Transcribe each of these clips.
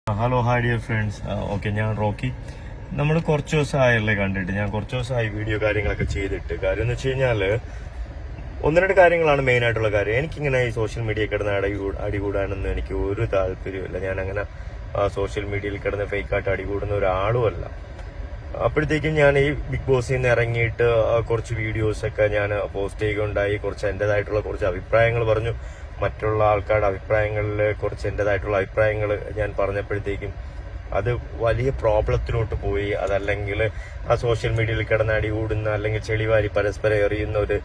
Hello hi dear friends. Okay, ഞാൻ Rocky. നമ്മൾ കുറച്ച് ദിവസമായല്ലേ കണ്ടിട്ട്. ഞാൻ കുറച്ച് ദിവസമായി വീഡിയോ കാര്യങ്ങളൊക്കെ ചെയ്തിട്ട്. കാര്യം എന്ന് വെച്ച് കഴിഞ്ഞാല് ഒന്ന് രണ്ട് കാര്യങ്ങളാണ് മെയിൻ ആയിട്ടുള്ള കാര്യം. എനിക്കിങ്ങനെ ഈ സോഷ്യൽ മീഡിയ കിടന്ന് അടികൂടാനൊന്നും എനിക്ക് ഒരു താല്പര്യമില്ല. ഞാൻ അങ്ങനെ സോഷ്യൽ മീഡിയയിൽ കിടന്ന് ഫേക്കായിട്ട് അടികൂടുന്ന ഒരാളുമല്ല. അപ്പോഴത്തേക്കും ഞാൻ ഈ ബിഗ് ബോസിൽ നിന്ന് ഇറങ്ങിയിട്ട് കുറച്ച് വീഡിയോസൊക്കെ ഞാൻ പോസ്റ്റ് ചെയ്യുകയുണ്ടായി. കുറച്ച് എന്റേതായിട്ടുള്ള കുറച്ച് അഭിപ്രായങ്ങൾ പറഞ്ഞു. മറ്റുള്ള ആൾക്കാരുടെ അഭിപ്രായങ്ങളിൽ കുറച്ച് എന്റേതായിട്ടുള്ള അഭിപ്രായങ്ങൾ ഞാൻ പറഞ്ഞപ്പോഴത്തേക്കും അത് വലിയ പ്രോബ്ലത്തിലോട്ട് പോയി. അതല്ലെങ്കിൽ ആ സോഷ്യൽ മീഡിയയിൽ കിടന്ന് അടികൂടുന്ന അല്ലെങ്കിൽ ചെളിവാരി പരസ്പരം എറിയുന്ന ഒരു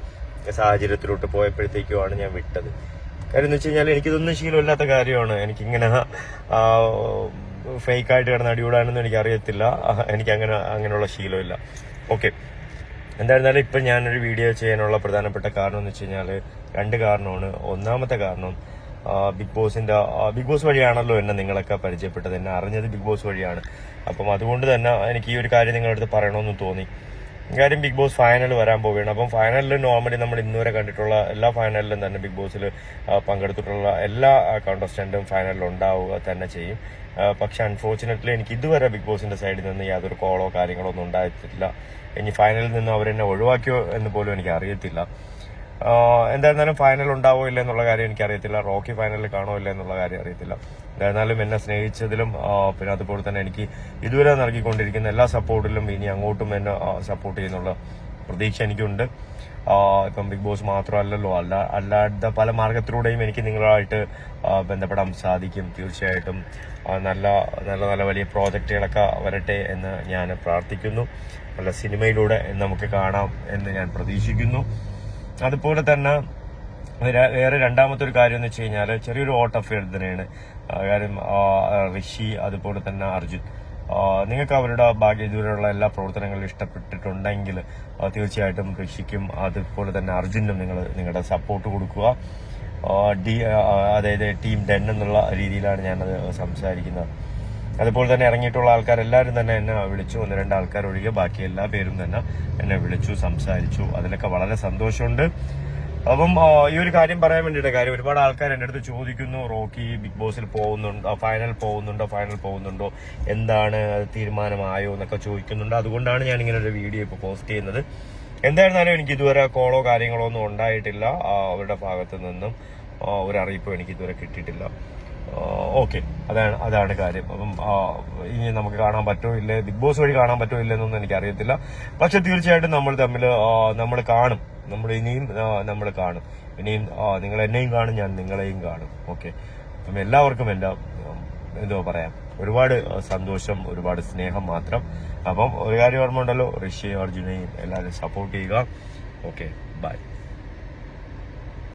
സാഹചര്യത്തിലോട്ട് പോയപ്പോഴത്തേക്കുമാണ് ഞാൻ വിട്ടത്. കാര്യം എന്ന് വെച്ച് കഴിഞ്ഞാൽ എനിക്കിതൊന്നും ശീലമില്ലാത്ത കാര്യമാണ്. എനിക്കിങ്ങനെ ഫേക്കായിട്ട് കിടന്ന് അടികൂടാനൊന്നും എനിക്ക് അറിയത്തില്ല. എനിക്ക് അങ്ങനെയുള്ള ശീലമില്ല. ഓക്കെ, എന്തായിരുന്നാലും ഇപ്പൊ ഞാനൊരു വീഡിയോ ചെയ്യാനുള്ള പ്രധാനപ്പെട്ട കാരണം എന്ന് വെച്ച് കഴിഞ്ഞാല് രണ്ട് കാരണമാണ്. ഒന്നാമത്തെ കാരണം ബിഗ് ബോസ് വഴിയാണല്ലോ എന്നെ നിങ്ങളൊക്കെ പരിചയപ്പെട്ടത്. എന്നെ അറിഞ്ഞത് ബിഗ് ബോസ് വഴിയാണ്. അപ്പം അതുകൊണ്ട് തന്നെ എനിക്ക് ഈ ഒരു കാര്യം നിങ്ങളുടെ അടുത്ത് പറയണമെന്ന് തോന്നി. കാര്യം ബിഗ് ബോസ് ഫൈനൽ വരാൻ പോവുകയാണ്. അപ്പം ഫൈനലിൽ നോർമലി നമ്മൾ ഇന്നുവരെ കണ്ടിട്ടുള്ള എല്ലാ ഫൈനലിലും തന്നെ ബിഗ് ബോസിൽ പങ്കെടുത്തിട്ടുള്ള എല്ലാ കോണ്ടസ്റ്റന്റും ഫൈനലിൽ ഉണ്ടാവുക തന്നെ ചെയ്യും. പക്ഷെ അൺഫോർച്ചുനേറ്റ്ലി എനിക്ക് ഇതുവരെ ബിഗ് ബോസിന്റെ സൈഡിൽ നിന്ന് യാതൊരു കോളോ കാര്യങ്ങളോ ഒന്നും ഉണ്ടായിട്ടില്ല. ഇനി ഫൈനലിൽ നിന്ന് അവരെന്നെ ഒഴിവാക്കിയോ എന്ന് പോലും എനിക്ക് അറിയത്തില്ല. എന്തായിരുന്നാലും ഫൈനൽ ഉണ്ടാവോ ഇല്ല എന്നുള്ള കാര്യം എനിക്കറിയത്തില്ല. റോക്കി ഫൈനലിൽ കാണോ ഇല്ല എന്നുള്ള കാര്യം അറിയത്തില്ല. എന്തായിരുന്നാലും എന്നെ സ്നേഹിച്ചതിലും പിന്നെ അതുപോലെ തന്നെ എനിക്ക് ഇതുവരെ നൽകിക്കൊണ്ടിരിക്കുന്ന എല്ലാ സപ്പോർട്ടിലും ഇനി അങ്ങോട്ടും എന്നെ സപ്പോർട്ട് ചെയ്യുന്നുള്ള പ്രതീക്ഷ എനിക്കുണ്ട്. ഇപ്പം ബിഗ് ബോസ് മാത്രമല്ലല്ലോ, അല്ലാത്ത പല മാർഗത്തിലൂടെയും എനിക്ക് നിങ്ങളുമായിട്ട് ബന്ധപ്പെടാൻ സാധിക്കും. തീർച്ചയായിട്ടും നല്ല നല്ല നല്ല വലിയ പ്രോജക്റ്റുകളൊക്കെ വരട്ടെ എന്ന് ഞാൻ പ്രാർത്ഥിക്കുന്നു. നല്ല സിനിമയിലൂടെ നമുക്ക് കാണാം എന്ന് ഞാൻ പ്രതീക്ഷിക്കുന്നു. അതുപോലെ തന്നെ വേറെ രണ്ടാമത്തെ ഒരു കാര്യം എന്ന് വെച്ച് കഴിഞ്ഞാൽ ചെറിയൊരു ഓട്ട് അഫെയർ തന്നെയാണ്. കാര്യം ഋഷി അതുപോലെ തന്നെ അർജുൻ, നിങ്ങൾക്ക് അവരുടെ ഇതുവരെയുള്ള എല്ലാ പ്രവർത്തനങ്ങളും ഇഷ്ടപ്പെട്ടിട്ടുണ്ടെങ്കിൽ തീർച്ചയായിട്ടും ഋഷിക്കും അതുപോലെ തന്നെ അർജുനും നിങ്ങളുടെ സപ്പോർട്ട് കൊടുക്കുക. അതായത് ടീം 10 എന്നുള്ള രീതിയിലാണ് ഞാനത് സംസാരിക്കുന്നത്. അതുപോലെ തന്നെ ഇറങ്ങിയിട്ടുള്ള ആൾക്കാരെല്ലാവരും തന്നെ എന്നെ വിളിച്ചു. ഒന്ന് രണ്ട് ആൾക്കാർ ഒഴികെ ബാക്കി എല്ലാ പേരും തന്നെ എന്നെ വിളിച്ചു, സംസാരിച്ചു. അതിലൊക്കെ വളരെ സന്തോഷമുണ്ട്. അപ്പം ഈ ഒരു കാര്യം പറയാൻ വേണ്ടിയിട്ട് കാര്യം ഒരുപാട് ആൾക്കാർ എൻ്റെ അടുത്ത് ചോദിക്കുന്നു, റോക്കി ബിഗ് ബോസിൽ ഫൈനൽ പോകുന്നുണ്ടോ, എന്താണ് തീരുമാനമായോ എന്നൊക്കെ ചോദിക്കുന്നുണ്ട്. അതുകൊണ്ടാണ് ഞാൻ ഇങ്ങനെ ഒരു വീഡിയോ ഇപ്പോൾ പോസ്റ്റ് ചെയ്യുന്നത്. എന്തായിരുന്നാലും എനിക്ക് ഇതുവരെ കോളോ കാര്യങ്ങളോ ഒന്നും ഉണ്ടായിട്ടില്ല. അവരുടെ ഭാഗത്തു നിന്നും ഒരു അറിയിപ്പോ എനിക്ക് ഇതുവരെ കിട്ടിയിട്ടില്ല. ഓക്കെ, അതാണ് കാര്യം. അപ്പം ഇനി നമുക്ക് കാണാൻ പറ്റുമോ ഇല്ലേ, ബിഗ് ബോസ് വഴി കാണാൻ പറ്റുമോ ഇല്ലെന്നൊന്നും എനിക്ക് അറിയത്തില്ല. പക്ഷെ തീർച്ചയായിട്ടും നമ്മൾ കാണും. നമ്മൾ കാണും. ഇനിയും നിങ്ങൾ എന്നെയും കാണും, ഞാൻ നിങ്ങളെയും കാണും. ഓക്കെ, അപ്പം എല്ലാവർക്കും എന്തോ പറയാം, ഒരുപാട് സന്തോഷം, ഒരുപാട് സ്നേഹം മാത്രം. അപ്പം ഒരു കാര്യം ഓർമ്മ ഉണ്ടല്ലോ, ഋഷിയെയും അർജുനെയും എല്ലാവരും സപ്പോർട്ട് ചെയ്യുക. Okay, by.